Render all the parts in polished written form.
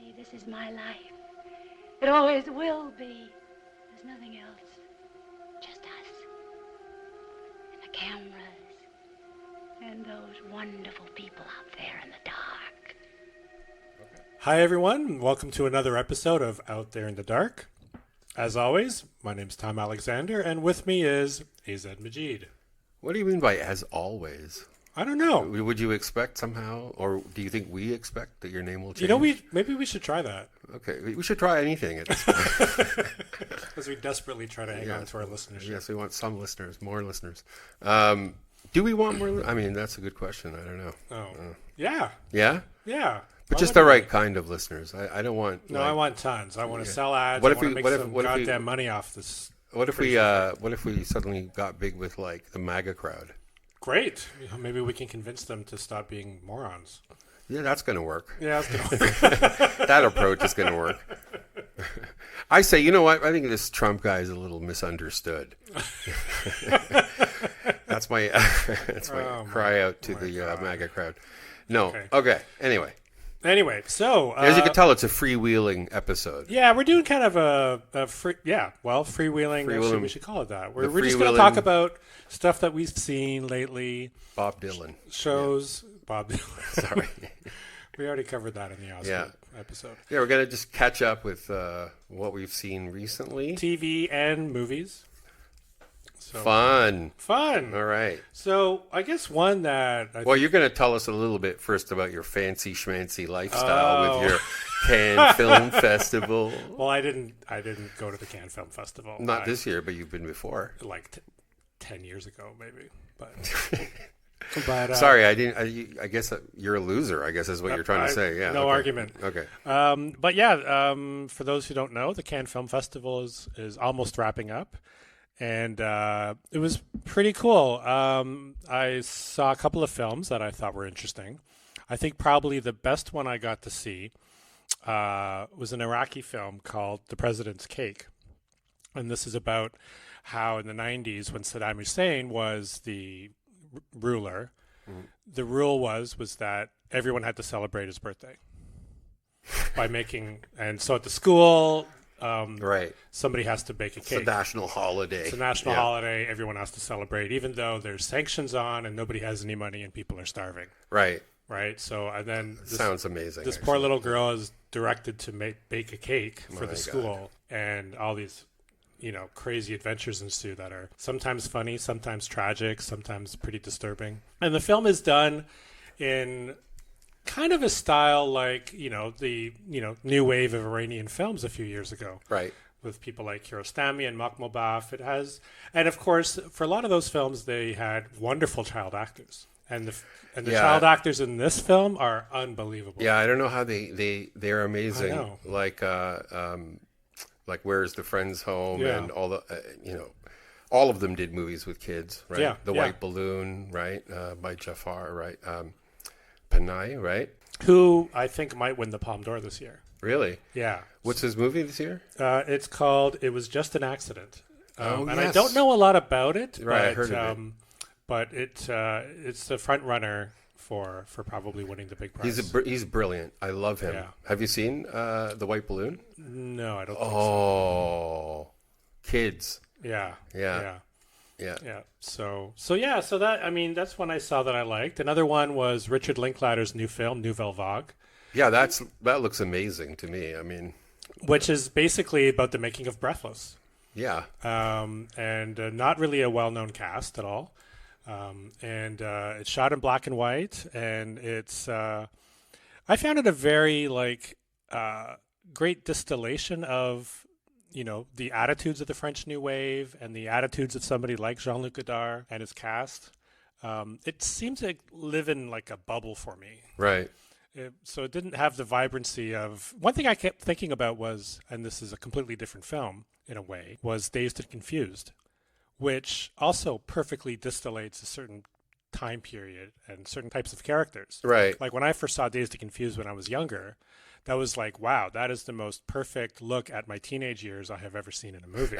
See, this is my life. It always will be. There's nothing else. Just us. And the cameras. And those wonderful people out there in the dark. Hi, everyone. Welcome to another episode of Out There in the Dark. As always, my name's Tom Alexander, and with me is AZ Majid. What do you mean by as always? I don't know. Would you expect somehow, or do you think we expect that your name will change? You know, maybe we should try that. Okay, we should try anything at this point. Because we desperately try to hang on to our listeners. Yes, we want some listeners, more listeners. Do we want more? I mean, that's a good question. I don't know. Yeah. Yeah? Yeah. But just the right kind of listeners. I don't want... No, I want tons. I want to sell ads. I want to make some goddamn money off this. What if we suddenly got big with, like, the MAGA crowd? Great. Maybe we can convince them to stop being morons. Yeah, that's going to work. Yeah, that's going to work. That approach is going to work. I say, you know what? I think this Trump guy is a little misunderstood. That's my cry out to the MAGA crowd. No. Okay. Anyway, so... as you can tell, it's a freewheeling episode. Yeah, we're doing kind of a free... Yeah, well, freewheeling. Actually, we should call it that. We're just going to talk about stuff that we've seen lately. Bob Dylan. Shows. Yeah. Bob Dylan. Sorry. We already covered that in the Oscar episode. Yeah, we're going to just catch up with what we've seen recently. TV and movies. So, Fun. All right. So I guess one that... you're going to tell us a little bit first about your fancy schmancy lifestyle with your Cannes Film Festival. Well, I didn't go to the Cannes Film Festival. Not this year, but you've been before. Like 10 years ago, maybe. But sorry, I didn't. I guess you're a loser, I guess is what you're trying to say. Yeah. No argument. Okay. For those who don't know, the Cannes Film Festival is almost wrapping up. And it was pretty cool. I saw a couple of films that I thought were interesting. I think probably the best one I got to see was an Iraqi film called The President's Cake. And this is about how in the 90s, when Saddam Hussein was the ruler, the rule was that everyone had to celebrate his birthday by making... And so at the school... right. Somebody has to bake a cake. It's a national holiday. It's a national holiday. Everyone has to celebrate, even though there's sanctions on and nobody has any money and people are starving. Right. So, and then... Sounds amazing. This poor little girl is directed to bake a cake for the school. And all these, crazy adventures ensue that are sometimes funny, sometimes tragic, sometimes pretty disturbing. And the film is done in... kind of a style like, the new wave of Iranian films a few years ago. Right. With people like Kiarostami and Makhmalbaf. It has, and of course, for a lot of those films, they had wonderful child actors. And the child actors in this film are unbelievable. Yeah, I don't know how they're amazing. I know. Like Where's the Friend's Home and all the, all of them did movies with kids, right? Yeah. The White Balloon, right? By Jafar, right? Panay, right? Who I think might win the Palme d'Or this year. Really? Yeah. What's his movie this year? It's called It Was Just an Accident. And yes. I don't know a lot about it. Right, but, I heard of it. But it's the front runner for probably winning the big prize. He's brilliant. I love him. Yeah. Have you seen The White Balloon? No, I don't think so. Oh, kids. Yeah. So that, that's one I saw that I liked. Another one was Richard Linklater's new film, Nouvelle Vague. Yeah, that looks amazing to me. Which is basically about the making of Breathless. Yeah. And not really a well-known cast at all. It's shot in black and white, and it's I found it a very great distillation of the attitudes of the French New Wave and the attitudes of somebody like Jean-Luc Godard and his cast. It seemed to live in like a bubble for me. Right. So it didn't have the vibrancy of... One thing I kept thinking about was, and this is a completely different film in a way, was Dazed and Confused, which also perfectly distillates a certain time period and certain types of characters. Right. Like when I first saw Dazed and Confused when I was younger, that was like, wow, that is the most perfect look at my teenage years I have ever seen in a movie.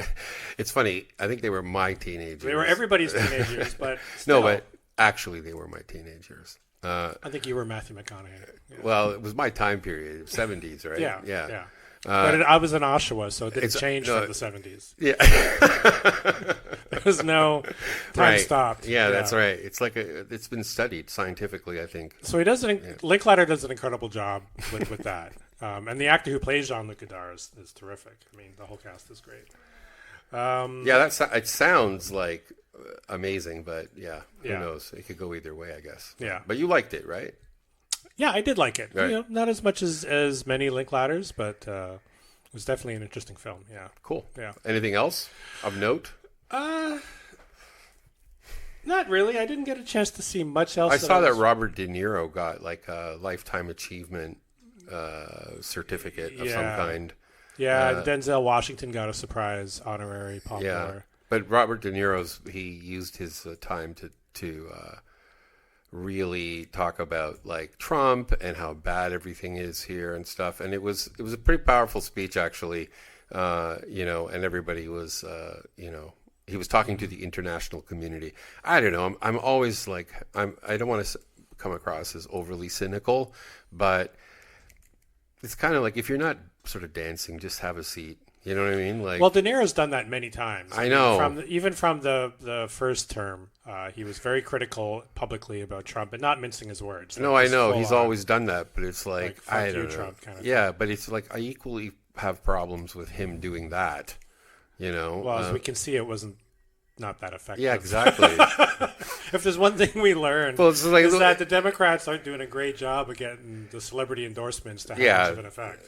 It's funny. I think they were my teenage years. They were everybody's teenage years, but still. No, but actually they were my teenage years. I think you were Matthew McConaughey. Yeah. Well, it was my time period, 70s, right? Yeah. But I was in Oshawa, so it didn't change from the 70s. Yeah. There was no time stopped. Yeah, that's right. It's like it's been studied scientifically, I think. So he does Linklater does an incredible job with that. And the actor who plays Jean-Luc Godard is terrific. I mean, the whole cast is great. It sounds like amazing, but who knows? It could go either way, I guess. Yeah. But you liked it, right? Yeah, I did like it. Right. Not as much as many Linklaters, but it was definitely an interesting film. Yeah. Cool. Yeah. Anything else of note? Not really. I didn't get a chance to see much else. I saw that Robert De Niro got like a lifetime achievement certificate of some kind. Yeah, Denzel Washington got a surprise honorary Palme d'Or. But Robert De Niro's he used his time to really talk about like Trump and how bad everything is here and stuff, and it was a pretty powerful speech actually, and everybody was he was talking to the international community. I don't know, I'm always like I don't want to come across as overly cynical, but it's kind of like if you're not sort of dancing, just have a seat. You know what I mean? Like, well, De Niro's done that many times. I know. Even from the first term, he was very critical publicly about Trump and not mincing his words. No, I know. He's always done that, but it's like I don't know. Trump kind of thing. But it's like I equally have problems with him doing that. Well, as we can see, it wasn't not that effective. Yeah, exactly. If there's one thing we learned, is that the Democrats aren't doing a great job of getting the celebrity endorsements to have much of an effect.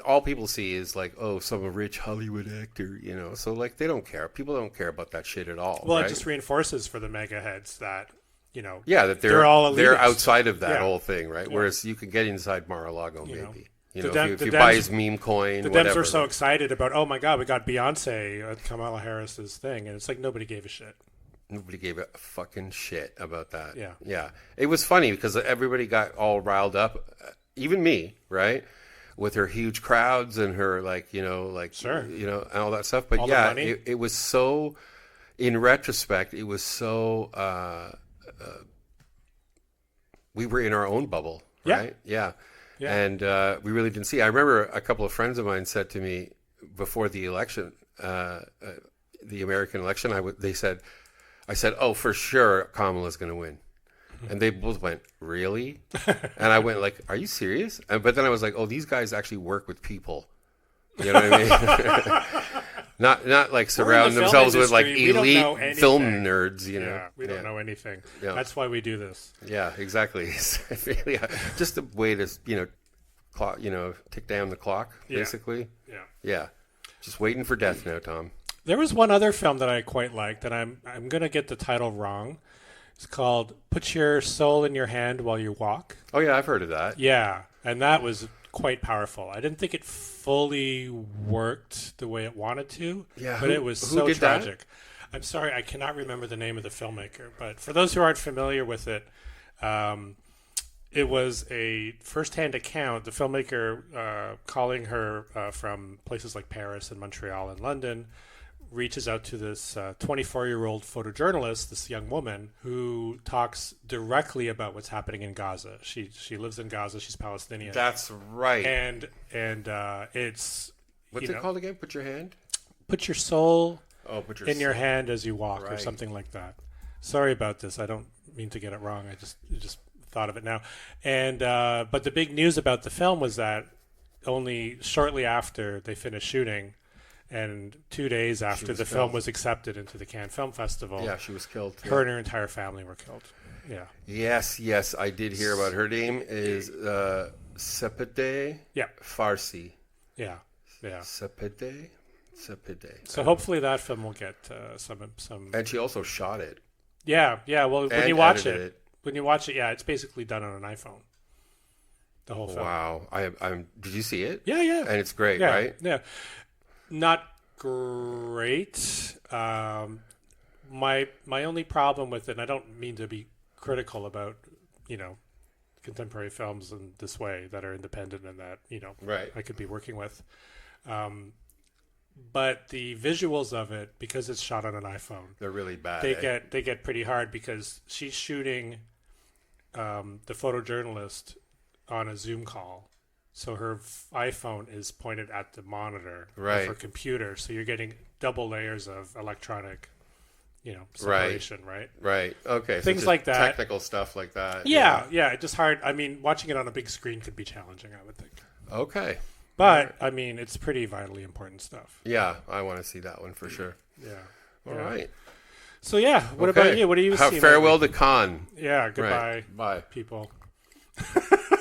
All people see is like, oh, some rich Hollywood actor, So like they don't care. People don't care about that shit at all. Well, right? It just reinforces for the mega heads that that they're all elitists. They're outside of that whole thing, right? Yeah. Whereas you can get inside Mar-a-Lago, maybe. If you buy his meme coin, the Dems were so excited about, oh my God, we got Beyonce at Kamala Harris's thing, and it's like nobody gave a shit. Nobody gave a fucking shit about that. Yeah. It was funny because everybody got all riled up, even me, right? With her huge crowds and her sure, and all that stuff. But all it was so. In retrospect, it was so. We were in our own bubble, right? Yeah. And we really didn't see. I remember a couple of friends of mine said to me before the election, the American election. I said, oh, for sure, Kamala's going to win. And they both went, really? And I went like, are you serious? But then I was like, oh, these guys actually work with people. You know what I mean? not like surround themselves with like elite film nerds. We don't know anything. Yeah. That's why we do this. Yeah, exactly. Just a way to tick down the clock, basically. Yeah. Just waiting for death now, Tom. There was one other film that I quite liked, and I'm going to get the title wrong. It's called Put Your Soul in Your Hand While You Walk. Oh, yeah, I've heard of that. Yeah, and that was quite powerful. I didn't think it fully worked the way it wanted to, but it was so tragic. That? I'm sorry, I cannot remember the name of the filmmaker, but for those who aren't familiar with it, it was a first-hand account, the filmmaker calling her from places like Paris and Montreal and London, reaches out to this 24-year-old photojournalist, this young woman, who talks directly about what's happening in Gaza. She lives in Gaza. She's Palestinian. That's right. And it's... What's it called again? Put your hand? Put your soul in your hand as you walk, or something like that. Sorry about this. I don't mean to get it wrong. I just thought of it now. And but the big news about the film was that only shortly after they finished shooting, and 2 days after the film was accepted into the Cannes Film Festival, she was killed. Her and her entire family were killed. Yeah. Yes, I did hear about her name is Sepede Farsi. Yeah. Sepede. So hopefully that film will get some. And she also shot it. Yeah. Well, when you watch it, it's basically done on an iPhone. The whole film. Wow. Did you see it? Yeah. And it's great, right? Yeah. Not great. My only problem with it, and I don't mean to be critical about, contemporary films in this way that are independent and that, I could be working with. But the visuals of it, because it's shot on an iPhone, they're really bad. They get pretty hard because she's shooting the photojournalist on a Zoom call. So her iPhone is pointed at the monitor of her computer. So you're getting double layers of electronic, separation, right? Right. Okay. Things so like that. Technical stuff like that. Yeah. It's just hard. I mean, watching it on a big screen could be challenging, I would think. Okay. But, I mean, it's pretty vitally important stuff. Yeah. I want to see that one for sure. Yeah. All right. So, yeah. What about you? What do you see? Farewell to Cannes. Yeah. Goodbye, Right. Bye. people.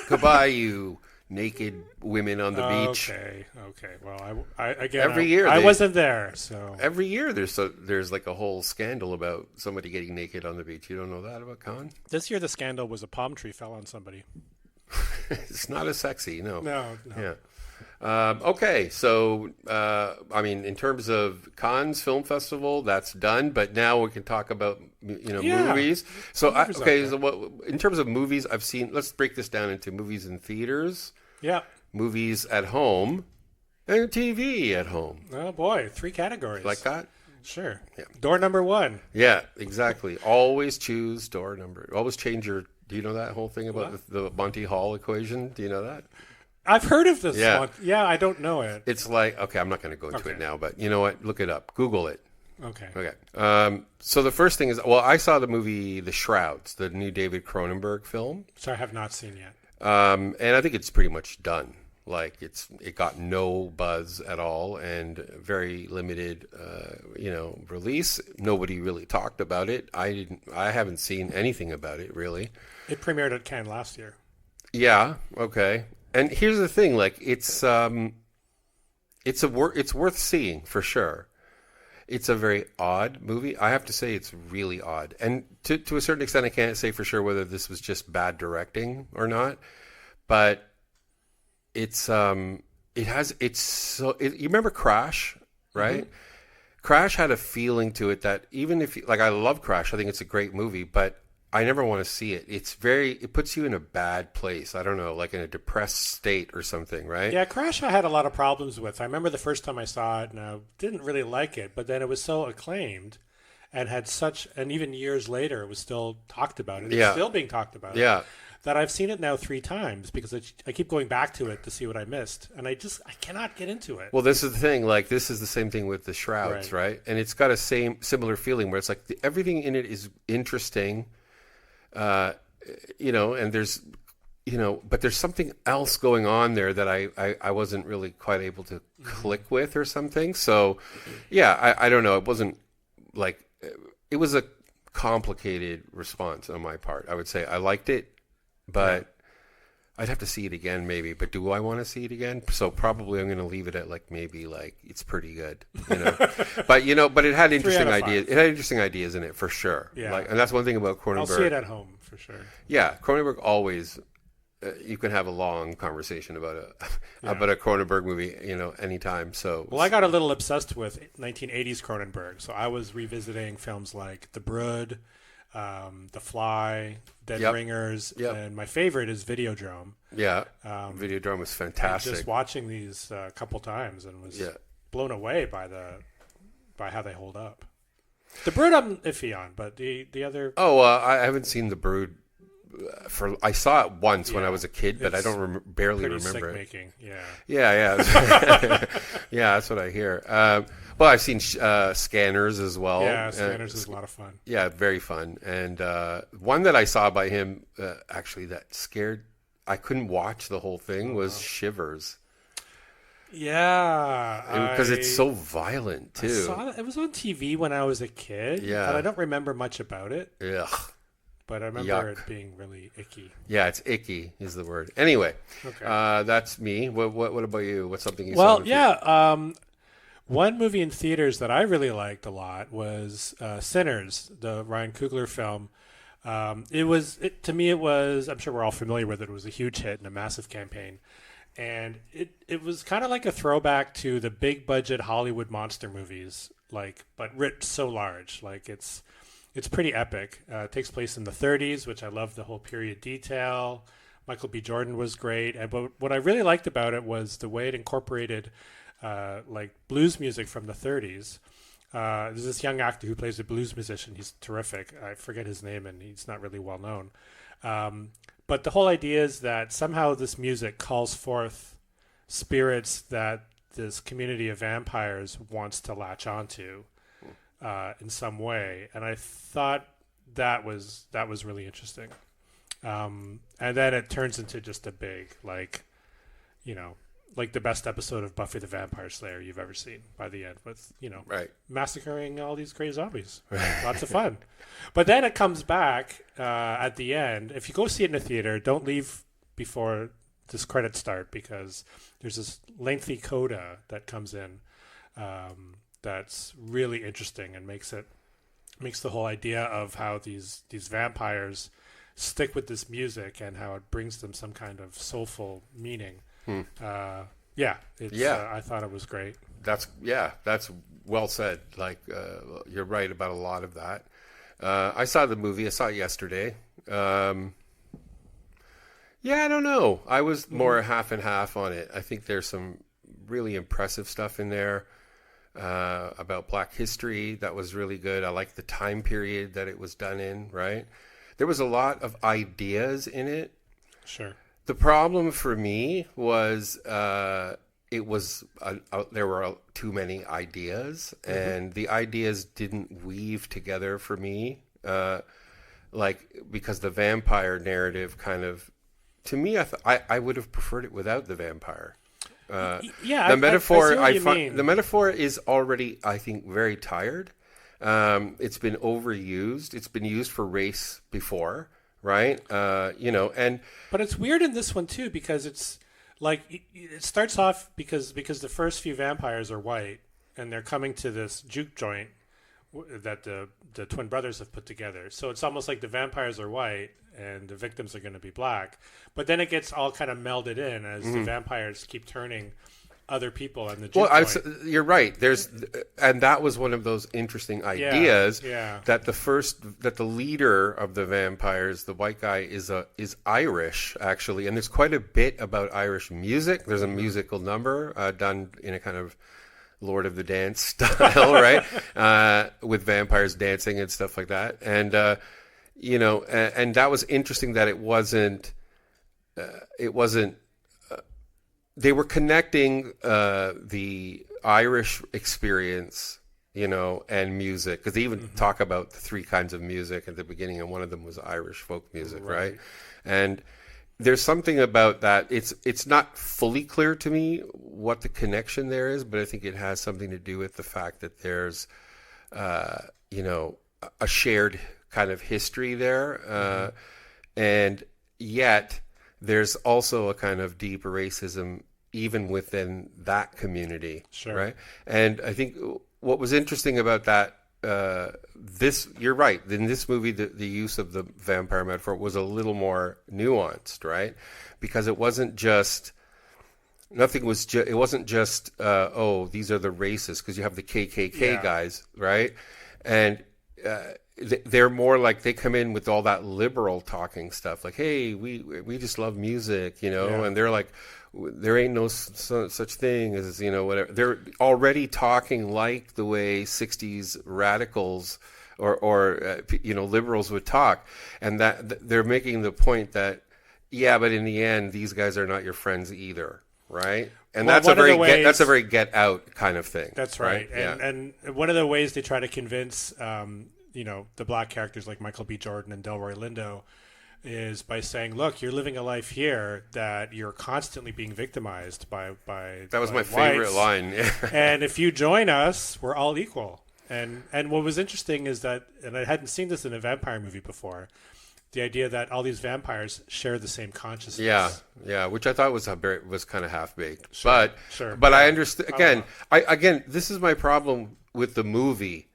Goodbye, you naked women on the beach. Okay. Well, I again, every year I wasn't there, so every year there's like a whole scandal about somebody getting naked on the beach. You don't know that about Cannes? This year the scandal was a palm tree fell on somebody. It's not as sexy, no. No. Yeah. Okay, so I mean, in terms of Cannes Film Festival, that's done. But now we can talk about movies. So so what in terms of movies I've seen? Let's break this down into movies in theaters. Yeah. Movies at home, and TV at home. Oh boy, 3 categories. Like that? Sure. Yeah. Door number 1. Yeah, exactly. Always choose door number. Always change your. Do you know that whole thing about the Monty Hall equation? Do you know that? I've heard of this Yeah. one. Yeah, I don't know it. It's like, okay, I'm not going to go into it now, but you know what? Look it up. Google it. Okay. So the first thing is, I saw the movie The Shrouds, the new David Cronenberg film. Which I have not seen yet. And I think it's pretty much done. Like it got no buzz at all and very limited, release. Nobody really talked about it. I haven't seen anything about it really. It premiered at Cannes last year. Yeah. Okay. And here's the thing, like it's worth seeing for sure. It's a very odd movie. I have to say it's really odd. And to a certain extent I can't say for sure whether this was just bad directing or not. But you remember Crash, right? Mm-hmm. Crash had a feeling to it that even if I love Crash, I think it's a great movie, but I never want to see it. It puts you in a bad place. I don't know, like in a depressed state or something, right? Yeah, Crash I had a lot of problems with. I remember the first time I saw it and I didn't really like it, but then it was so acclaimed and and even years later it was still talked about. It's still being talked about. Yeah. That I've seen it now 3 times because I keep going back to it to see what I missed. And I cannot get into it. Well, this is the thing. Like, this is the same thing with The Shrouds, right? And it's got a similar feeling where it's like everything in it is interesting. And there's, but there's something else going on there that I wasn't really quite able to click with or something. So, yeah, I don't know. It wasn't like, it was a complicated response on my part. I would say I liked it, but I'd have to see it again maybe. But do I want to see it again? So probably I'm going to leave it at maybe it's pretty good, but but it had interesting ideas. It had interesting ideas in it for sure. Yeah. And that's one thing about Cronenberg. I'll see it at home for sure. Yeah. Cronenberg always, you can have a long conversation about a Cronenberg movie, anytime. So, I got a little obsessed with 1980s Cronenberg. So I was revisiting films like The Brood, The Fly, Dead Ringers, and my favorite is Videodrome. Yeah, Videodrome was fantastic. Just watching these a couple times and was blown away by how they hold up. The Brood I'm iffy on, but the other... I haven't seen The Brood. I saw it once when I was a kid, but I don't barely remember it. Yeah, that's what I hear. I've seen Scanners as well. Yeah, Scanners is a lot of fun. Yeah, very fun. And one that I saw by him actually that scared. I couldn't watch the whole thing. Was Shivers. Yeah, because it's so violent too. I saw it was on TV when I was a kid. Yeah, but I don't remember much about it. Yeah. But I remember it being really icky. Yeah, it's icky is the word. Anyway, that's me. What about you? What's something you saw? Well, yeah. One movie in theaters that I really liked a lot was Sinners, the Ryan Coogler film. To me, I'm sure we're all familiar with it. It was a huge hit and a massive campaign. And it was kind of like a throwback to the big budget Hollywood monster movies, but writ so large. It's pretty epic. It takes place in the 30s, which I love the whole period detail. Michael B. Jordan was great. But what I really liked about it was the way it incorporated blues music from the 30s. There's this young actor who plays a blues musician. He's terrific. I forget his name, and he's not really well known. But the whole idea is that somehow this music calls forth spirits that this community of vampires wants to latch onto in some way, and I thought that was really interesting. And then it turns into just a big, like, like the best episode of Buffy the Vampire Slayer you've ever seen by the end, with Right. massacring all these great zombies. Lots of fun. But then it comes back at the end. If you go see it in a theater, don't leave before this credits start, because there's this lengthy coda that comes in that's really interesting and makes the whole idea of how these vampires stick with this music and how it brings them some kind of soulful meaning. I thought it was great. That's well said. Like, you're right about a lot of that. I saw the movie. I saw it yesterday. I don't know. I was more half and half on it. I think there's some really impressive stuff in there about Black history that was really good. I like the time period that it was done in, right? There was a lot of ideas in it. Sure. The problem for me was there were too many ideas, and the ideas didn't weave together for me. Because the vampire narrative kind of, to me, I would have preferred it without the vampire. The metaphor the metaphor is already, I think, very tired. It's been overused. It's been used for race before. Right. But it's weird in this one too, because it's like it starts off because the first few vampires are white and they're coming to this juke joint that the twin brothers have put together. So it's almost like the vampires are white and the victims are going to be black. But then it gets all kind of melded in as the vampires keep turning other people in the juke joint. You're right. And that was one of those interesting ideas that the leader of the vampires, the white guy, is Irish, actually, and there's quite a bit about Irish music. There's a musical number done in a kind of Lord of the Dance style, right? With vampires dancing and stuff like that, and and that was interesting that it wasn't. They were connecting the Irish experience, and music, because they even talk about the three kinds of music at the beginning, and one of them was Irish folk music, right? And there's something about that. It's not fully clear to me what the connection there is, but I think it has something to do with the fact that there's, a shared kind of history there, and yet there's also a kind of deep racism even within that community, right? And I think what was interesting about that, you're right. In this movie, the use of the vampire metaphor was a little more nuanced, right? Because it wasn't just, it wasn't just, these are the racists, because you have the KKK guys, right? And they're more like, they come in with all that liberal talking stuff, like, hey, we just love music, and they're like, there ain't no such thing as, whatever. They're already talking like the way 60s radicals or liberals would talk. And that they're making the point that, but in the end, these guys are not your friends either, right? And that's a very get out kind of thing. That's right. And one of the ways they try to convince, the black characters like Michael B. Jordan and Delroy Lindo is by saying, look, you're living a life here that you're constantly being victimized by that was my whites. Favorite line. And if you join us, we're all equal. And what was interesting is that, and I hadn't seen this in a vampire movie before, the idea that all these vampires share the same consciousness. Yeah, which I thought was kind of half baked. But I understand. Again, this is my problem with the movie.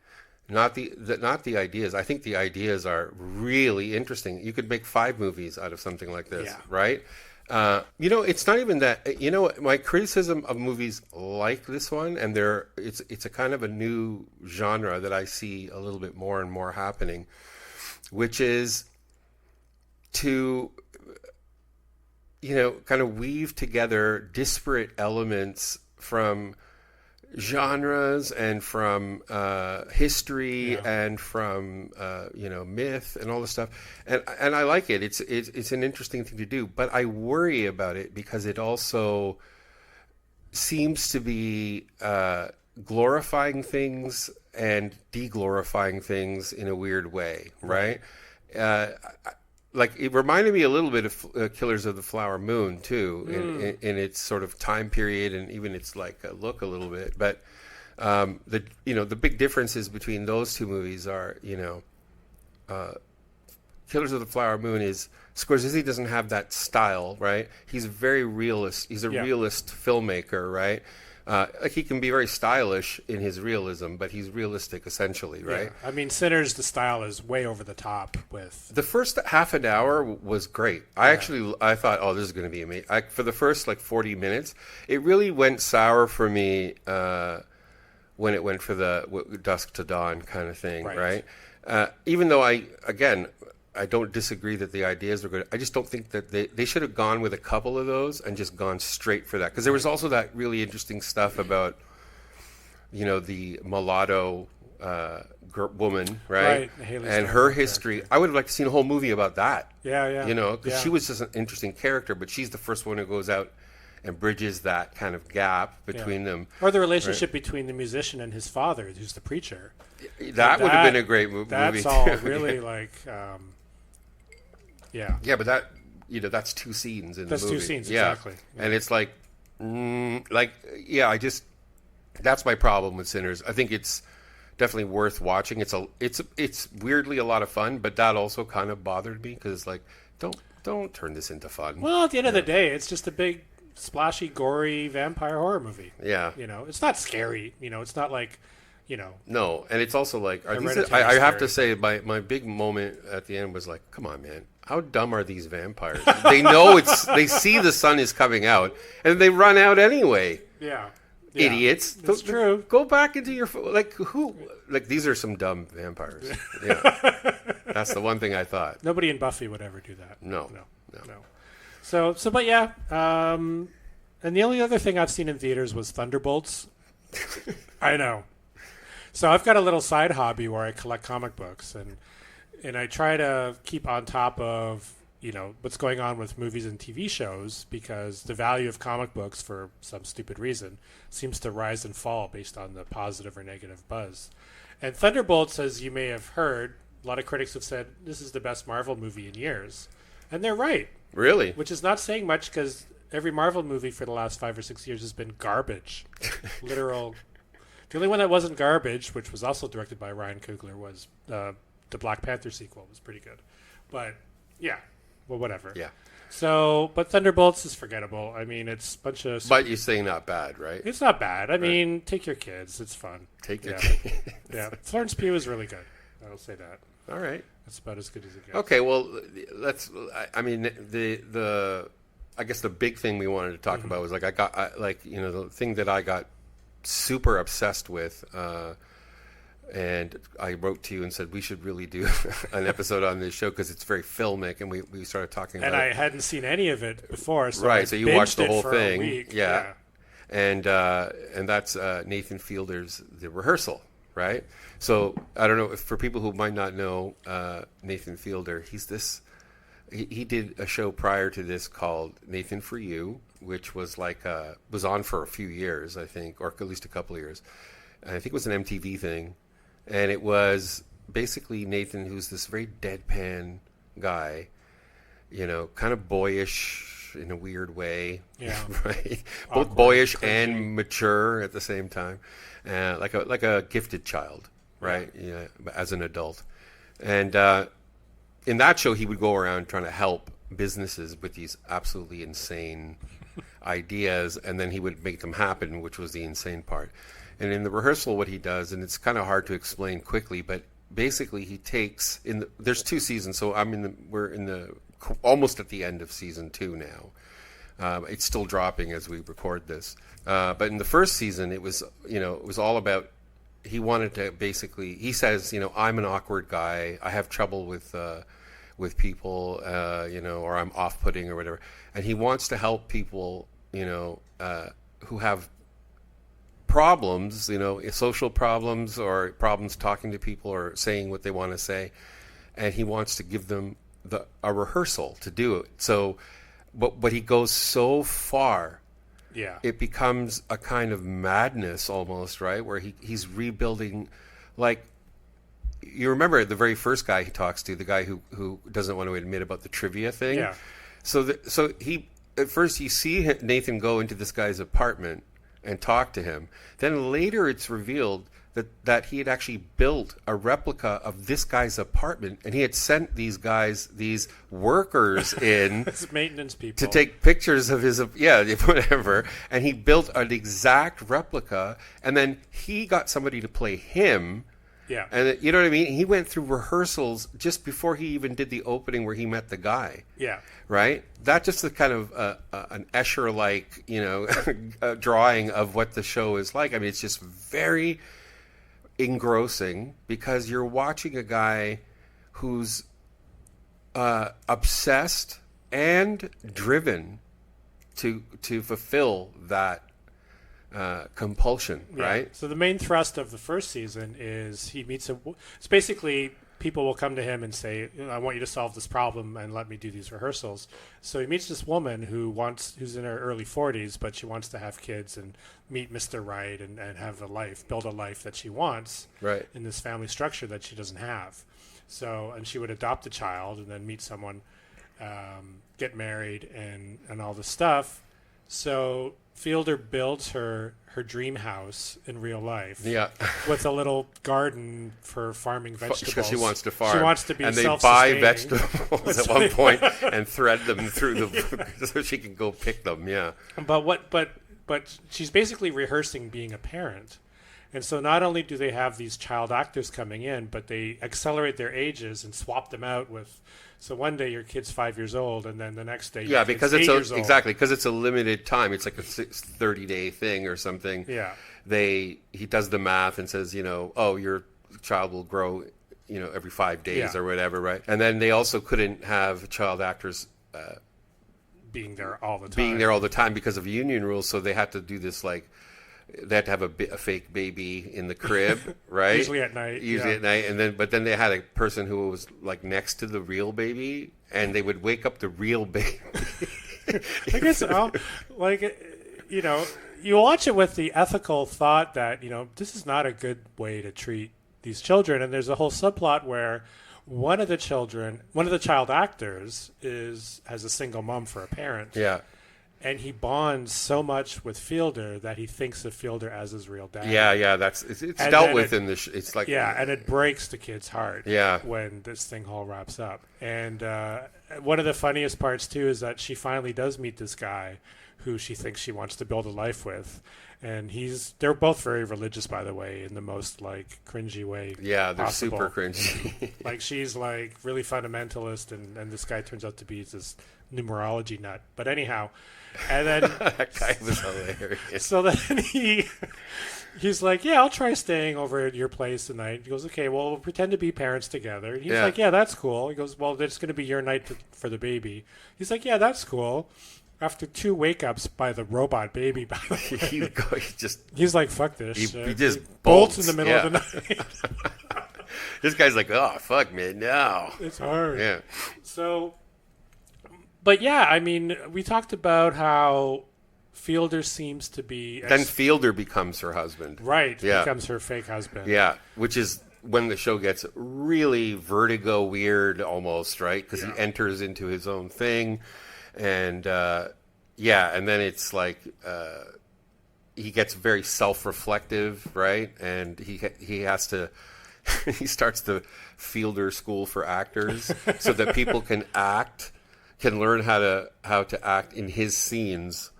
Not the ideas. I think the ideas are really interesting. You could make 5 movies out of something like this, right? It's not even that. My criticism of movies like this one, and it's a kind of a new genre that I see a little bit more and more happening, which is to kind of weave together disparate elements from genres and from history and from myth and all this stuff, and I like it. It's an interesting thing to do, but I worry about it because it also seems to be glorifying things and deglorifying things in a weird way, right? Like it reminded me a little bit of Killers of the Flower Moon too, in its sort of time period and even its like look a little bit. But the big differences between those two movies are Killers of the Flower Moon is Scorsese doesn't have that style, right? He's a very realist. He's a realist filmmaker, right? Like he can be very stylish in his realism, but he's realistic essentially, right? Yeah. I mean, Sinners, the style is way over the top with... The first half an hour was great. I thought, oh, this is going to be amazing. For the first, 40 minutes, it really went sour for me when it went for the dusk to dawn kind of thing, right? Even though I don't disagree that the ideas were good. I just don't think that they should have gone with a couple of those and just gone straight for that. Because there was also that really interesting stuff about, the mulatto woman, right? And her history. Character. I would have liked to see a whole movie about that. Yeah. Because she was just an interesting character, but she's the first one who goes out and bridges that kind of gap between them. Or the relationship between the musician and his father, who's the preacher. That would have been a great movie. That's all really Yeah, but that's two scenes in the movie. That's two scenes, exactly. Yeah. And it's that's my problem with Sinners. I think it's definitely worth watching. It's weirdly a lot of fun, but that also kind of bothered me because it's like, don't turn this into fun. Well, at the end of the day, it's just a big, splashy, gory vampire horror movie. Yeah. It's not scary. It's not like... No, and it's also like I have to say my big moment at the end was like, come on, man, how dumb are these vampires? They know they see the sun is coming out and they run out anyway. Yeah. Idiots. That's true. Go back into your these are some dumb vampires. Yeah. That's the one thing I thought. Nobody in Buffy would ever do that. No. But yeah, and the only other thing I've seen in theaters was Thunderbolts. I know. So I've got a little side hobby where I collect comic books, and I try to keep on top of what's going on with movies and TV shows, because the value of comic books, for some stupid reason, seems to rise and fall based on the positive or negative buzz. And Thunderbolts, as you may have heard, a lot of critics have said this is the best Marvel movie in years, and they're right. Really? Which is not saying much, because every Marvel movie for the last 5 or 6 years has been garbage. Literal. The only one that wasn't garbage, which was also directed by Ryan Coogler, was the Black Panther sequel. It was pretty good. But, yeah. Well, whatever. Yeah. So, but Thunderbolts is forgettable. I mean, it's a bunch of... But you're saying not bad, right? It's not bad. I mean, take your kids. It's fun. Take your kids. Yeah. Florence Pugh is really good. I'll say that. All right. That's about as good as it gets. Okay, well, I guess the big thing we wanted to talk about was the thing that I got super obsessed with, and I wrote to you and said we should really do an episode on this show because it's very filmic, and we started talking about it. And I hadn't seen any of it before, so right, so you watched the whole thing. Yeah. And that's Nathan Fielder's The Rehearsal, right? So I don't know, if for people who might not know Nathan Fielder, he did a show prior to this called Nathan for You, which was was on for a few years, I think, or at least a couple of years. And I think it was an MTV thing. And it was basically Nathan, who's this very deadpan guy, kind of boyish in a weird way. Yeah. Right? Both boyish and mature at the same time. Like a gifted child, right? Yeah, as an adult. And in that show, he would go around trying to help businesses with these absolutely insane ideas, and then he would make them happen, which was the insane part. And in The Rehearsal, what he does, and it's kind of hard to explain quickly, but basically he takes there's 2 seasons, so we're almost at the end of season 2 now. It's still dropping as we record this, but in the first season, it was all about. He wanted to basically. He says, I'm an awkward guy. I have trouble with people, or I'm off-putting or whatever. And he wants to help people, who have problems, social problems or problems talking to people or saying what they want to say, and he wants to give them a rehearsal to do it. So, but he goes so far, it becomes a kind of madness almost, right? Where he's rebuilding, like, you remember the very first guy he talks to, the guy who doesn't want to admit about the trivia thing. Yeah. So he at first you see Nathan go into this guy's apartment and talk to him. Then later it's revealed that he had actually built a replica of this guy's apartment, and he had sent these workers in It's maintenance people to take pictures of his whatever, and he built an exact replica, and then he got somebody to play him. Yeah. And you know what I mean? He went through rehearsals just before he even did the opening where he met the guy. Yeah. Right? That just a kind of an Escher-like, drawing of what the show is like. I mean, it's just very engrossing because you're watching a guy who's obsessed and driven to fulfill that compulsion, right? So the main thrust of the first season is he meets it's basically people will come to him and say, I want you to solve this problem and let me do these rehearsals. So he meets this woman who's in her early 40s, but she wants to have kids and meet Mr. Right and have build a life that she wants in this family structure that she doesn't have. So, and she would adopt a child and then meet someone, get married and all this stuff. So Fielder builds her dream house in real life. Yeah. With a little garden for farming vegetables. Because she wants to farm. She wants to be and they self-sustaining. buy vegetables at one point and thread them through so she can go pick them. Yeah. But she's basically rehearsing being a parent. And so not only do they have these child actors coming in, but they accelerate their ages and swap them out with. So one day your kid's 5 years old, and then the next day your kid's 8 years old. Exactly, because it's a limited time. It's like a 30-day thing or something. Yeah. He does the math and says, your child will grow, every 5 days or whatever, right? And then they also couldn't have child actors being there all the time because of union rules. So they had to do this they had to have a fake baby in the crib, right? Usually at night. And then they had a person who was next to the real baby, and they would wake up the real baby. I guess you watch it with the ethical thought that this is not a good way to treat these children, and there's a whole subplot where one of the child actors has a single mom for a parent. Yeah. And he bonds so much with Fielder that he thinks of Fielder as his real dad. Yeah, it's dealt with in the. It's like and it breaks the kid's heart. Yeah. When this thing all wraps up, and one of the funniest parts too is that she finally does meet this guy, who she thinks she wants to build a life with, and they're both very religious, by the way, in the most cringy way. Yeah, they're possible. super cringy. She's really fundamentalist, and this guy turns out to be this numerology nut. But anyhow. And then that guy was hilarious. So then he's like, I'll try staying over at your place tonight. He goes, okay, well, we'll pretend to be parents together. And he's like, that's cool. He goes, well, it's going to be your night for the baby. He's like, yeah, that's cool. After 2 wake-ups by the robot baby, by the way, he's like, fuck this. He just bolts in the middle of the night. This guy's like, oh, fuck, man, no. It's hard. Yeah. So... But yeah, I mean, we talked about how Fielder seems to be... Then Fielder becomes her husband. Right, becomes her fake husband. Yeah, which is when the show gets really vertigo weird almost, right? Because he enters into his own thing. And, and then it's he gets very self-reflective, right? And he has to... he starts the Fielder School for Actors so that people can learn how to act in his scenes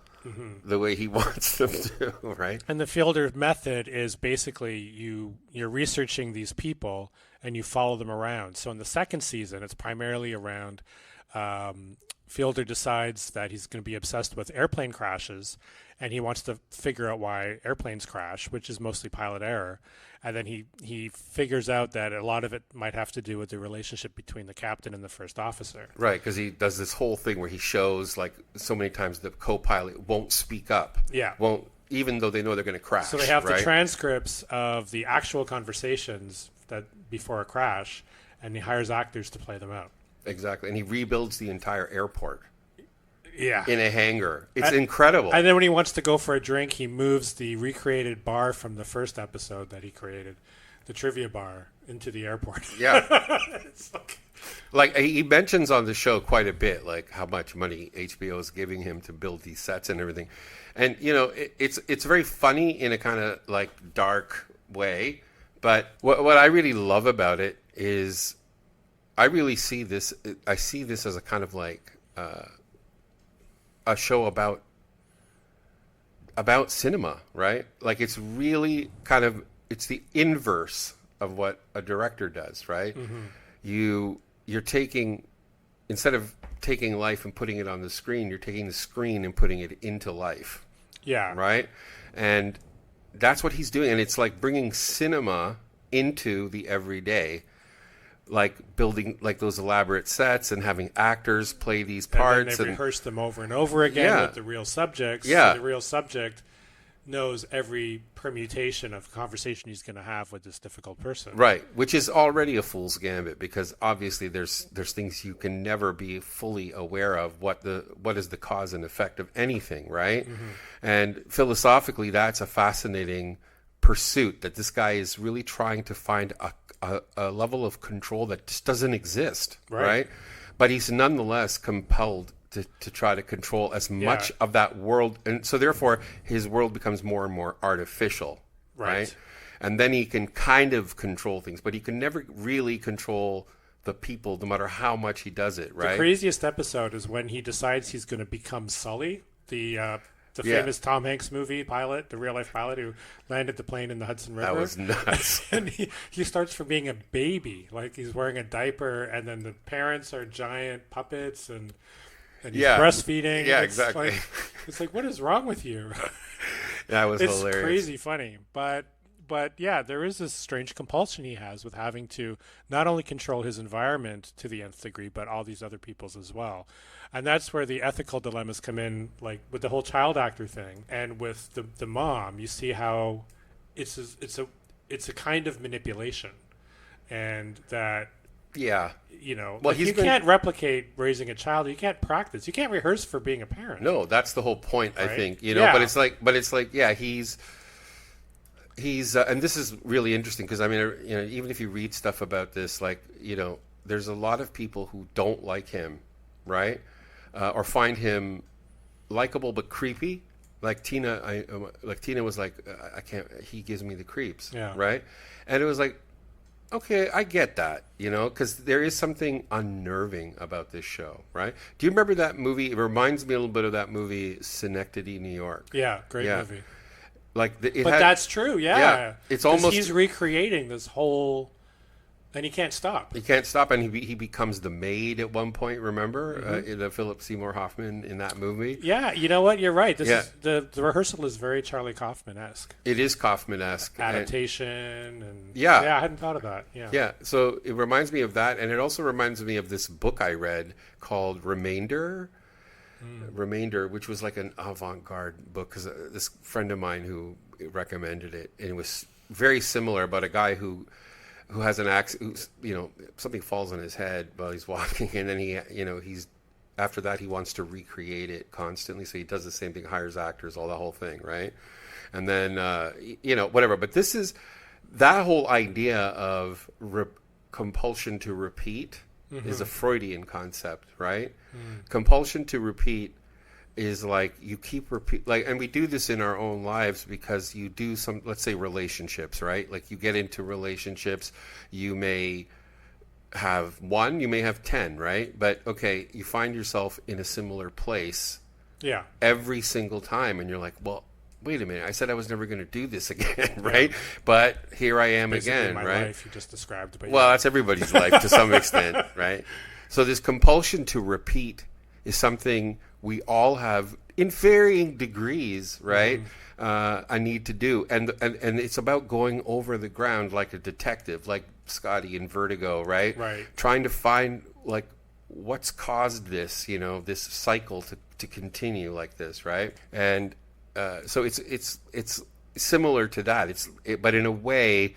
the way he wants them to, right? And the Fielder method is basically you're researching these people and you follow them around. So in the second season, it's primarily around Fielder decides that he's going to be obsessed with airplane crashes, and he wants to figure out why airplanes crash, which is mostly pilot error. And then he figures out that a lot of it might have to do with the relationship between the captain and the first officer. Right, because he does this whole thing where he shows so many times the co-pilot won't speak up. Yeah. Won't even though they know they're going to crash. So they have right? the transcripts of the actual conversations that before a crash, and he hires actors to play them out. Exactly. And he rebuilds the entire airport. Yeah. In a hangar. It's incredible. And then when he wants to go for a drink, he moves the recreated bar from the first episode that he created, the trivia bar, into the airport. Yeah. It's like he mentions on the show quite a bit, like how much money HBO is giving him to build these sets and everything. And, you know, it's very funny in a kind of like dark way. But what I really love about it is I see this as a kind of like a show about cinema, right? Like it's really kind of, it's the inverse of what a director does, right? Mm-hmm. You're taking, instead of taking life and putting it on the screen, you're taking the screen and putting it into life. Yeah. Right? And that's what he's doing. And it's like bringing cinema into the everyday, like building like those elaborate sets and having actors play these parts. And then they rehearse them over and over again with the real subjects. Yeah. So the real subject knows every permutation of conversation he's going to have with this difficult person. Right, which is already a fool's gambit because obviously there's things you can never be fully aware of what is the cause and effect of anything, right? Mm-hmm. And philosophically, that's a fascinating pursuit that this guy is really trying to find a level of control that just doesn't exist, right? But he's nonetheless compelled to try to control as much of that world, and so therefore his world becomes more and more artificial, right? And then he can kind of control things, but he can never really control the people, no matter how much he does it, right? The craziest episode is when he decides he's going to become Sully, the famous Tom Hanks movie pilot, the real life pilot who landed the plane in the Hudson River. That was nuts. And he starts from being a baby, like he's wearing a diaper, and then the parents are giant puppets, and he's breastfeeding. Yeah, exactly. It's like, what is wrong with you? That was hilarious. It's crazy funny. But yeah, there is this strange compulsion he has with having to not only control his environment to the nth degree, but all these other people's as well. And that's where the ethical dilemmas come in, like with the whole child actor thing and with the mom. You see how it's a kind of manipulation, and that. Yeah. You know, well, like you can't replicate raising a child. You can't practice. You can't rehearse for being a parent. No, that's the whole point, right? I think. You know, yeah. but it's like, yeah, he's and this is really interesting because I mean, you know, even if you read stuff about this, like, you know, there's a lot of people who don't like him, right? Or find him likable but creepy. Like Tina was like, I can't. He gives me the creeps, right? And it was like, okay, I get that, you know, because there is something unnerving about this show, right? Do you remember that movie? It reminds me a little bit of that movie, Synecdoche, New York. Yeah, great movie. Like, that's true. Yeah, it's almost he's recreating this whole, and he can't stop. He can't stop, and he becomes the maid at one point. Remember, in the Philip Seymour Hoffman in that movie? Yeah, you know what? You're right. This is the rehearsal is very Charlie Kaufman-esque. It is Kaufman-esque adaptation, and I hadn't thought of that. Yeah. So it reminds me of that, and it also reminds me of this book I read called Remainder. Remainder, which was like an avant-garde book, because this friend of mine who recommended it, and it was very similar about a guy who has an accident, you know, something falls on his head while he's walking, and then he's after that he wants to recreate it constantly, so he does the same thing, hires actors, all that whole thing, right? And then whatever. But this is that whole idea of compulsion to repeat. Is a Freudian concept, right? Compulsion to repeat is like you keep and we do this in our own lives because you do some, let's say, relationships, right? Like you get into relationships, you may have one, you may have 10, right? But okay, you find yourself in a similar place every single time, and you're like, well, wait a minute, I said I was never going to do this again, right? But here I am basically again, my right? life you just described. But well, that's everybody's life to some extent, right? So this compulsion to repeat is something we all have in varying degrees, right? A need to do, and it's about going over the ground like a detective, like Scotty in Vertigo, right? Right. Trying to find like what's caused this, you know, this cycle to continue like this, right? And so it's similar to that. But in a way,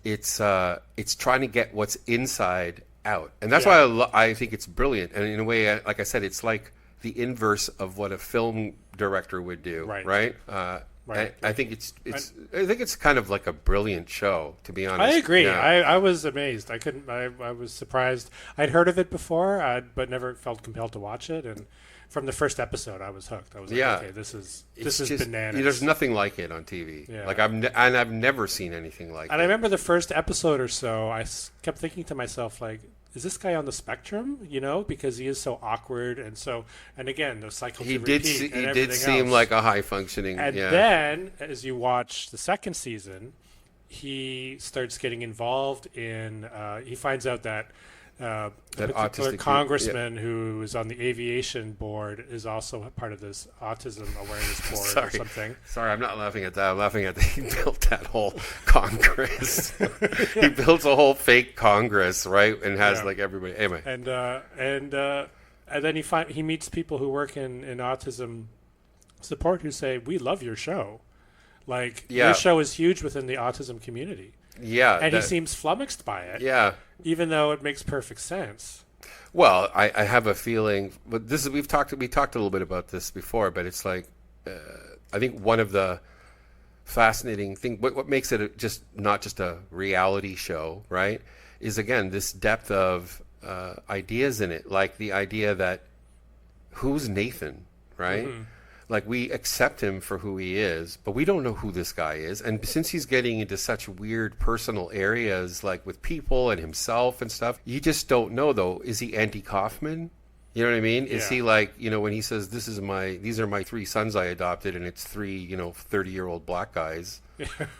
it's trying to get what's inside out, and that's why I think it's brilliant. And in a way, like I said, it's like the inverse of what a film director would do, right? Right. I think it's kind of like a brilliant show, to be honest. I agree. Yeah. I was amazed. I was surprised. I'd heard of it before, but never felt compelled to watch it. And from the first episode, I was hooked. I was like, okay, this is just, bananas. There's nothing like it on TV. Yeah. Like I've never seen anything like it. And I remember the first episode or so, I kept thinking to myself, like, is this guy on the spectrum? Because he is so awkward and again, the cycle to repeat. He did seem like a high functioning. And then, as you watch the second season, he starts getting involved in. He finds out that a particular congressman who is on the aviation board is also a part of this autism awareness board or something. Sorry, I'm not laughing at that. I'm laughing at that he built that whole Congress. He built a whole fake Congress, right? And has like everybody. Anyway. And then he meets people who work in autism support who say, "We love your show. Like your show is huge within the autism community." Yeah, and he seems flummoxed by it. Yeah, even though it makes perfect sense. Well, I have a feeling, but we talked a little bit about this before, but it's like I think one of the fascinating things, what makes it not just a reality show, right, is again this depth of ideas in it, like the idea that who's Nathan, right? Mm-hmm. Like, we accept him for who he is, but we don't know who this guy is. And since he's getting into such weird personal areas, like with people and himself and stuff, you just don't know, though. Is he Andy Kaufman? You know what I mean? Yeah. Is he like, when he says, these are my 3 sons I adopted, and it's 3, 30-year-old black guys,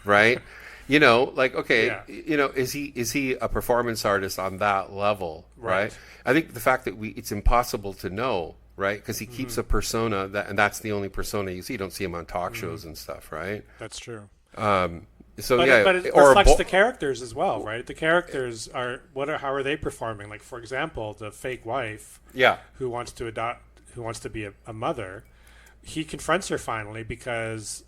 right? Okay, is he a performance artist on that level, right? I think the fact that it's impossible to know, right? Because he keeps a persona and that's the only persona you see. You don't see him on talk shows and stuff, right? That's true. But it reflects the characters as well, right? The characters how are they performing? Like, for example, the fake wife, who wants to be a mother. He confronts her finally because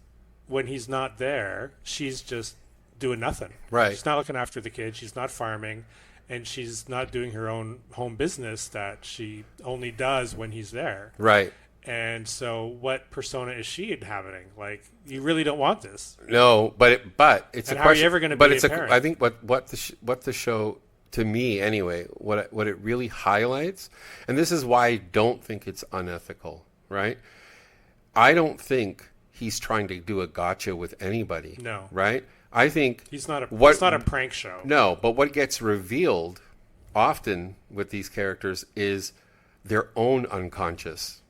when he's not there, she's just doing nothing. Right. She's not looking after the kids. She's not farming. And she's not doing her own home business that she only does when he's there. Right. And so what persona is she inhabiting? Like, you really don't want this. No, but it's and a question. How are you ever going to be a parent? I think what the show, to me anyway, what it really highlights, and this is why I don't think it's unethical, right? I don't think he's trying to do a gotcha with anybody. No. Right? I think it's not a prank show. No, but what gets revealed often with these characters is their own unconscious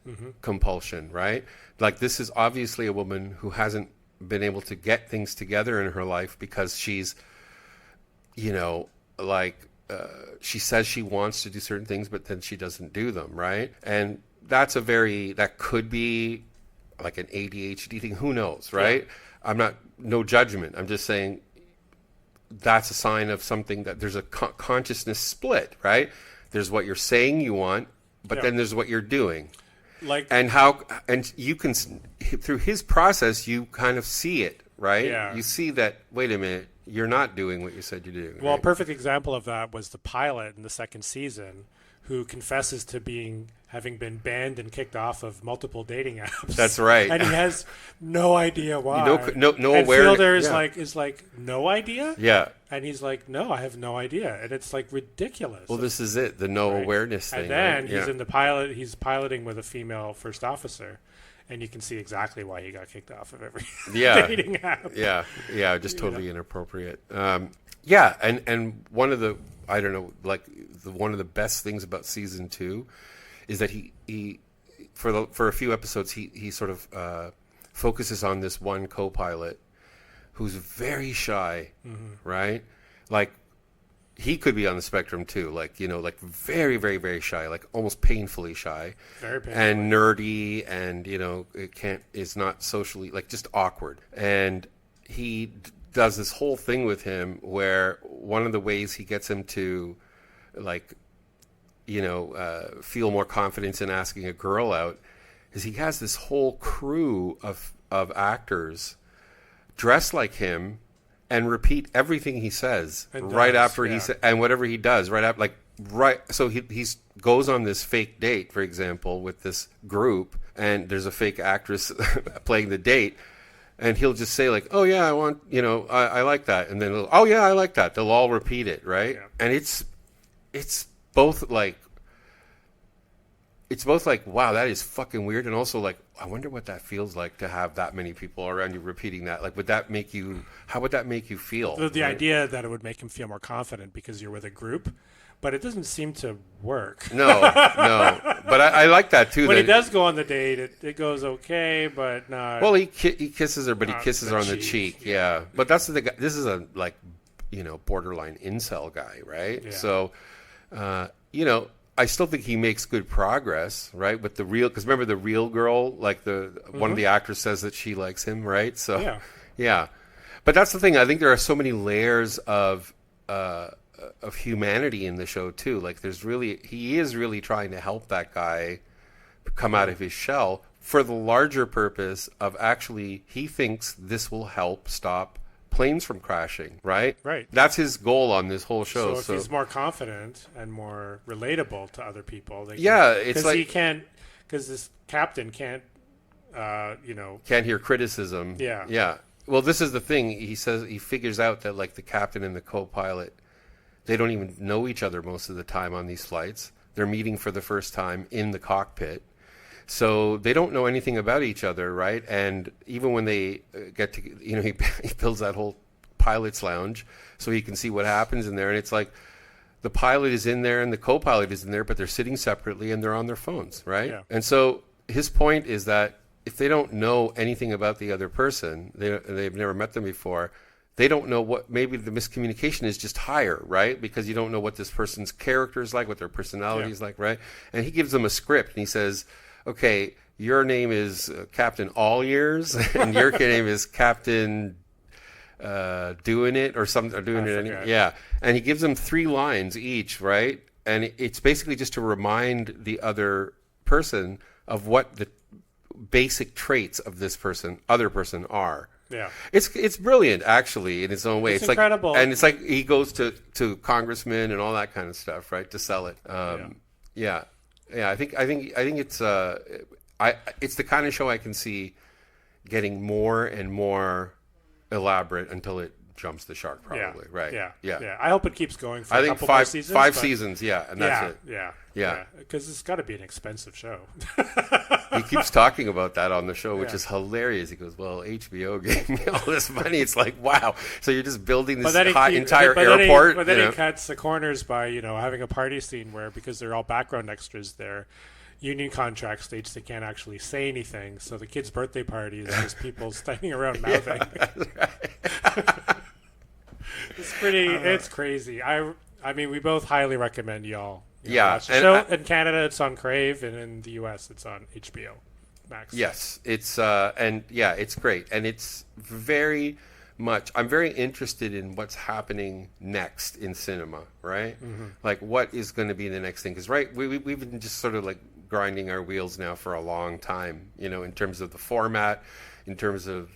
compulsion, right? Like, this is obviously a woman who hasn't been able to get things together in her life because she's, she says she wants to do certain things, but then she doesn't do them, right? And that could be like an ADHD thing. Who knows, right? Yeah. No judgment. I'm just saying that's a sign of something that there's a consciousness split, right? There's what you're saying you want, but then there's what you're doing. And you can, through his process, you kind of see it, right? Yeah. You see that, wait a minute, you're not doing what you said you're doing. Well, right? A perfect example of that was the pilot in the second season, who confesses to having been banned and kicked off of multiple dating apps. That's right. And he has no idea why. No and awareness. Fielder is like, no idea? Yeah. And he's like, no, I have no idea. And it's like ridiculous. Well, this is it, the no awareness thing. And then he's in the pilot, he's piloting with a female first officer. And you can see exactly why he got kicked off of every dating app. Yeah, just totally inappropriate. And one of the, I don't know, like one of the best things about season 2 is that he for a few episodes he sort of focuses on this one co-pilot who's very shy, right? Like, he could be on the spectrum too, like very, very, very shy, like almost painfully shy, very painful, and nerdy, and is not socially, like, just awkward. And he does this whole thing with him where one of the ways he gets him to, like, feel more confidence in asking a girl out is he has this whole crew of actors dressed like him and repeat everything he says after he said, and whatever he does right after, so he's goes on this fake date, for example, with this group, and there's a fake actress playing the date, and he'll just say like, oh yeah, I want, I like that, and then oh yeah, I like that. They'll all repeat it, right? Yeah. And it's both like wow, that is fucking weird, and also like, I wonder what that feels like to have that many people around you repeating that. Like, how would that make you feel? The idea that it would make him feel more confident because you're with a group, but it doesn't seem to work. No. But I like that too. When he does go on the date, it goes okay, but not. Well, he kisses her, but he kisses her on the cheek. Yeah. But that's the guy. This is a borderline incel guy, right? Yeah. So, I still think he makes good progress, right? With the real, because remember the real girl, like one of the actors says that she likes him, right? So, yeah. But that's the thing. I think there are so many layers of humanity in the show too. Like, he is really trying to help that guy come out of his shell for the larger purpose of actually, he thinks this will help stop planes from crashing, right? Right. That's his goal on this whole show. So if he's more confident and more relatable to other people, it's like, because this captain can't, can't hear criticism. Yeah. Yeah. Well, this is the thing. He says he figures out that like the captain and the co-pilot, they don't even know each other most of the time on these flights. They're meeting for the first time in the cockpit. So they don't know anything about each other, right? And even when they get to, he builds that whole pilot's lounge so he can see what happens in there. And it's like the pilot is in there and the co-pilot is in there, but they're sitting separately and they're on their phones, right? Yeah. And so his point is that if they don't know anything about the other person, they've never met them before, they don't know what, maybe the miscommunication is just higher, right? Because you don't know what this person's character is like, what their personality is like, right? And he gives them a script and he says, okay, your name is Captain All Years, and your name is Captain Doing It or something, or doing it anyway. Yeah, and he gives them 3 lines each, right? And it's basically just to remind the other person of what the basic traits of this other person are. Yeah, it's brilliant actually in its own way. It's incredible, and it's like he goes to congressmen and all that kind of stuff, right, to sell it. Yeah. I think it's it's the kind of show I can see getting more and more elaborate until it jumps the shark, probably. Right? Yeah. I hope it keeps going for a couple more seasons. 5 seasons, and that's it. Yeah. Because it's got to be an expensive show. He keeps talking about that on the show, which is hilarious. He goes, "Well, HBO gave me all this money." It's like, wow. So you're just building this entire airport. But then he cuts the corners by having a party scene where, because they're all background extras, their union contract states they can't actually say anything. So the kid's birthday party is just people standing around mouthing. It's crazy. I mean, we both highly recommend y'all. Watch the show. In Canada, it's on Crave, and in the US, it's on HBO Max. Yes, it's it's great, and it's very much. I'm very interested in what's happening next in cinema, right? Mm-hmm. Like, what is going to be the next thing? Because we've been just sort of like grinding our wheels now for a long time, in terms of the format, in terms of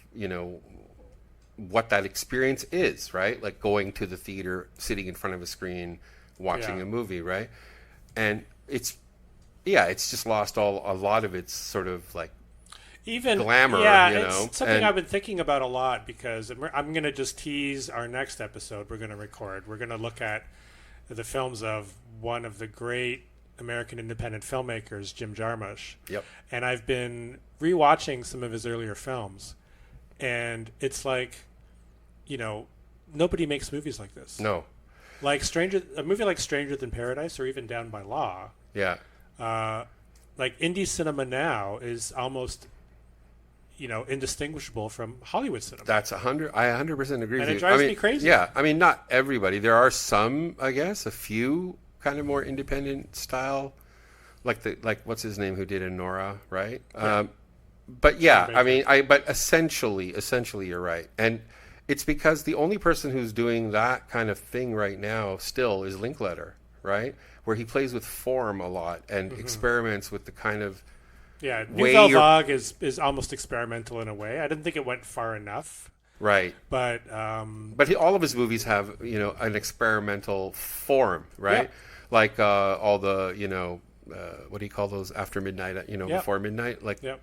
what that experience is, right? Like going to the theater, sitting in front of a screen, watching a movie, right? And it's just lost a lot of its sort of like even glamour. It's something I've been thinking about a lot, because I'm going to just tease our next episode we're going to record. We're going to look at the films of one of the great American independent filmmakers, Jim Jarmusch. Yep. And I've been rewatching some of his earlier films, and it's like, nobody makes movies like this. No. Like a movie like Stranger Than Paradise, or even Down by Law. Yeah. Like indie cinema now is almost, indistinguishable from Hollywood cinema. That's I 100% agree with you. And it drives me crazy. Yeah. I mean, not everybody. There are some, I guess, a few kind of more independent style, like what's his name who did Nora, right? Yeah. But yeah, I mean, but essentially you're right. And it's because the only person who's doing that kind of thing right now still is Linklater, right? Where he plays with form a lot and experiments with the kind of Yeah, way Nouvelle your Vague is almost experimental in a way. I didn't think it went far enough. right. But All of his movies have, an experimental form, right? Yeah. Like all the, what do you call those after midnight, before midnight? Like yeah,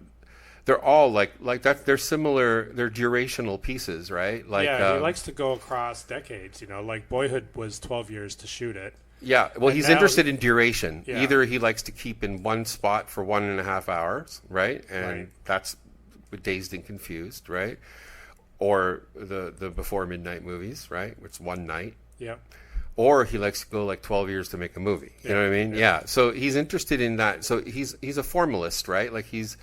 they're all like that. They're similar. They're durational pieces, right? Like he likes to go across decades. Like Boyhood was 12 years to shoot it. yeah. Well, And he's now- interested in duration. Yeah. Either he likes to keep in one spot for 1.5 hours, right? And Right. that's Dazed and Confused, right? Or the before midnight movies, right? It's one night. Yeah, Or he likes to go like 12 years to make a movie. You know what I mean? Yeah. So he's interested in that. So he's a formalist, right? Like he's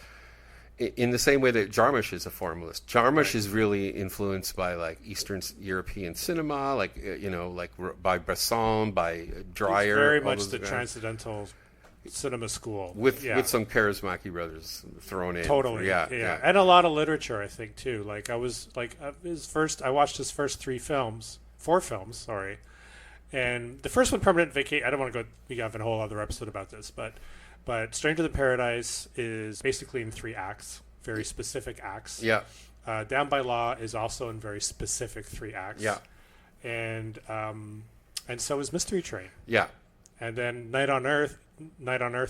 in the same way that Jarmusch is a formalist. Jarmusch is really influenced by like Eastern European cinema, like by Bresson, by Dreyer. it's very all much those the guys. transcendental cinema school with yeah. some Charismaki brothers thrown in. Totally, Yeah. and a lot of literature, I think, too. Like I watched his first four films, sorry, and the first one, Permanent Vacation. I don't want to go. We have a whole other episode about this, but Stranger Than Paradise is basically in 3 acts, very specific acts. Yeah. Down by Law is also in very specific 3 acts. Yeah. and so is Mystery Train, Yeah. and then Night on Earth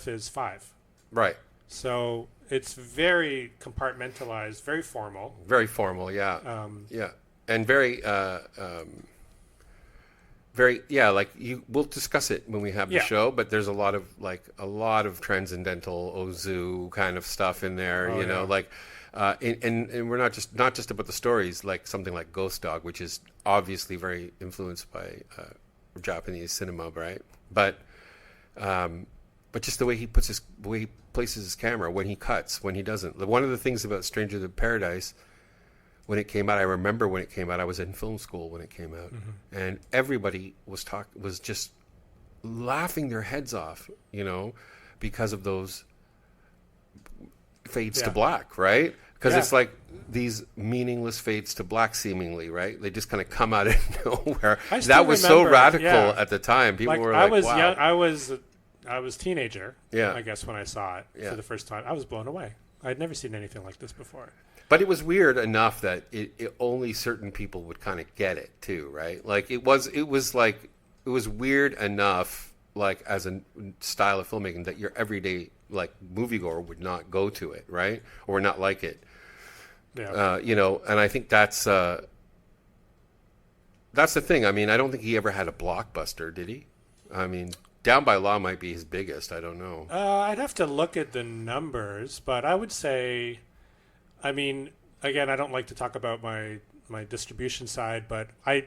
is 5. Right. So it's very compartmentalized, very formal. Very formal. Yeah. Yeah. And very, like we'll discuss it when we have the Yeah. show, but there's a lot of transcendental Ozu kind of stuff in there, Oh, yeah. like, and we're not just about the stories, like something like Ghost Dog, which is obviously very influenced by Japanese cinema, right? But just the way he places his camera, when he cuts, when he doesn't. One of the things about Stranger Than Paradise, when it came out, I remember when it came out, I was in film school when it came out, and everybody was just laughing their heads off, because of those fades to black, right? Because it's like these meaningless fades to black, seemingly, right? They just kind of come out of nowhere. That was so radical at the time. People were like, was wow. young. I was teenager. Yeah. I guess when I saw it for the first time, I was blown away. I'd never seen anything like this before. But it was weird enough that it only certain people would kind of get it too, right? Like it was weird enough, like as a style of filmmaking, that your everyday like moviegoer would not go to it, right? Or not like it. Yeah. And I think that's the thing. I mean, I don't think he ever had a blockbuster, did he? I mean, Down by Law might be his biggest. I don't know. I'd have to look at the numbers, but I would say, I mean, again, I don't like to talk about my distribution side, but I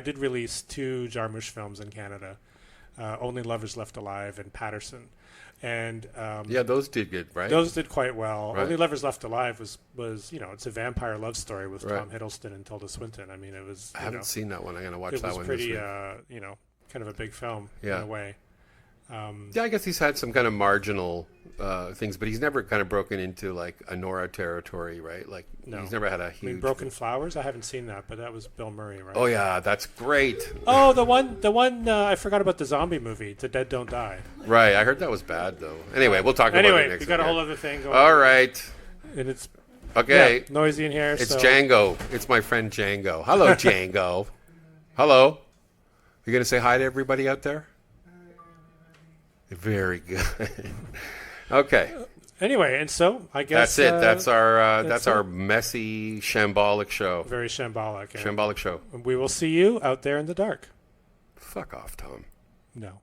did release 2 Jarmusch films in Canada, Only Lovers Left Alive and Patterson, and those did good, right? those did quite well. Right. Only Lovers Left Alive was it's a vampire love story with Right. Tom Hiddleston and Tilda Swinton. I mean, it was. I haven't seen that one. I'm gonna watch it that was one. pretty, this week. kind of a big film in Yeah. a way. Yeah, I guess he's had some kind of marginal things, but he's never kind of broken into like a Nora territory, right? Like No. he's never had a I huge. mean, Broken Flowers. I haven't seen that, but that was Bill Murray, right? Oh yeah, that's great. Oh, the one I forgot about the zombie movie, The Dead Don't Die. Right, I heard that was bad though. Anyway, we'll talk about it Anyway, next we got a week. whole other thing going. All right. And it's Okay. noisy in here. It's so. Django. It's my friend Django. Hello, Django. Hello. You gonna say hi to everybody out there? Very good. Okay. Anyway, and so I guess That's it. That's our that's our it. messy, shambolic show. Very shambolic. And Shambolic show. we will see you out there in the dark. Fuck off, Tom. No.